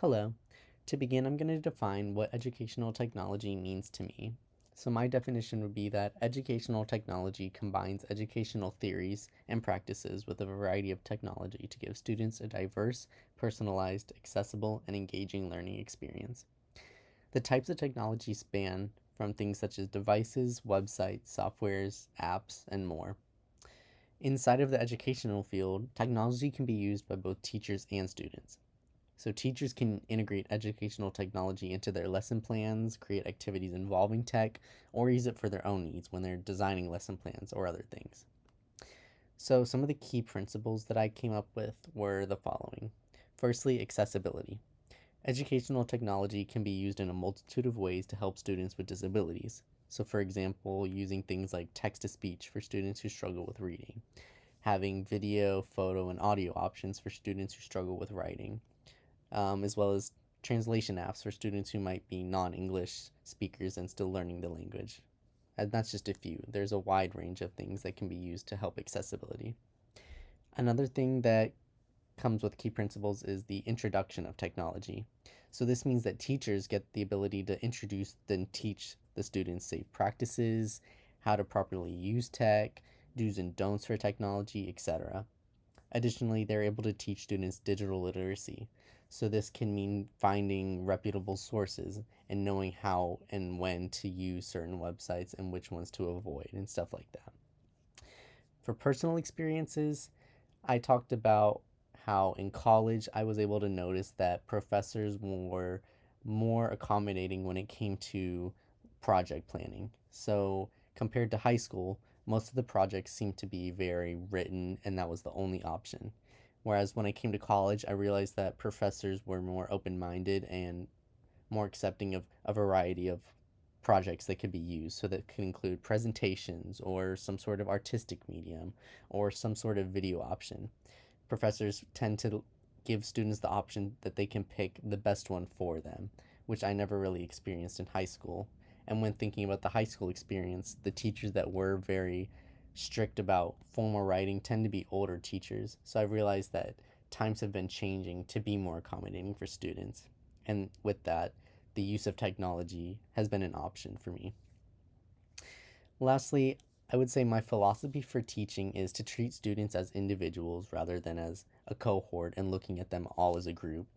Hello. To begin, I'm going to define what educational technology means to me. So, my definition would be that educational technology combines educational theories and practices with a variety of technology to give students a diverse, personalized, accessible, and engaging learning experience. The types of technology span from things such as devices, websites, softwares, apps, and more. Inside of the educational field, technology can be used by both teachers and students. So teachers can integrate educational technology into their lesson plans, create activities involving tech, or use it for their own needs when they're designing lesson plans or other things. So some of the key principles that I came up with were the following. Firstly, accessibility. Educational technology can be used in a multitude of ways to help students with disabilities. So for example, using things like text-to-speech for students who struggle with reading, having video, photo, and audio options for students who struggle with writing, as well as translation apps for students who might be non English speakers and still learning the language. And that's just a few. There's a wide range of things that can be used to help accessibility. Another thing that comes with key principles is the introduction of technology. So this means that teachers get the ability to introduce and teach the students safe practices, how to properly use tech, do's and don'ts for technology, etc. Additionally, they're able to teach students digital literacy. So, this can mean finding reputable sources and knowing how and when to use certain websites and which ones to avoid and stuff like that. For personal experiences, I talked about how in college I was able to notice that professors were more accommodating when it came to project planning. So, compared to high school, most of the projects seemed to be very written, and that was the only option. Whereas when I came to college, I realized that professors were more open minded and more accepting of a variety of projects that could be used. So that could include presentations or some sort of artistic medium or some sort of video option. Professors tend to give students the option that they can pick the best one for them, which I never really experienced in high school. And when thinking about the high school experience, the teachers that were very strict about formal writing tend to be older teachers. So I realized that times have been changing to be more accommodating for students. And with that, the use of technology has been an option for me. Lastly, I would say my philosophy for teaching is to treat students as individuals rather than as a cohort and looking at them all as a group.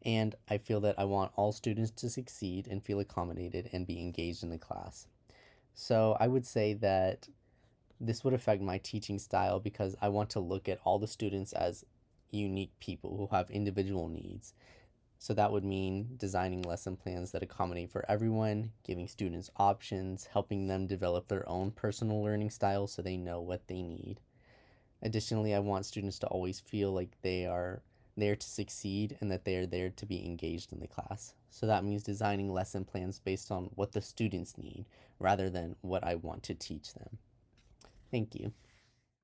And I feel that I want all students to succeed and feel accommodated and be engaged in the class. So I would say that this would affect my teaching style because I want to look at all the students as unique people who have individual needs. So that would mean designing lesson plans that accommodate for everyone, giving students options, helping them develop their own personal learning style so they know what they need. Additionally, I want students to always feel like they are there to succeed and that they are there to be engaged in the class. So that means designing lesson plans based on what the students need rather than what I want to teach them. Thank you.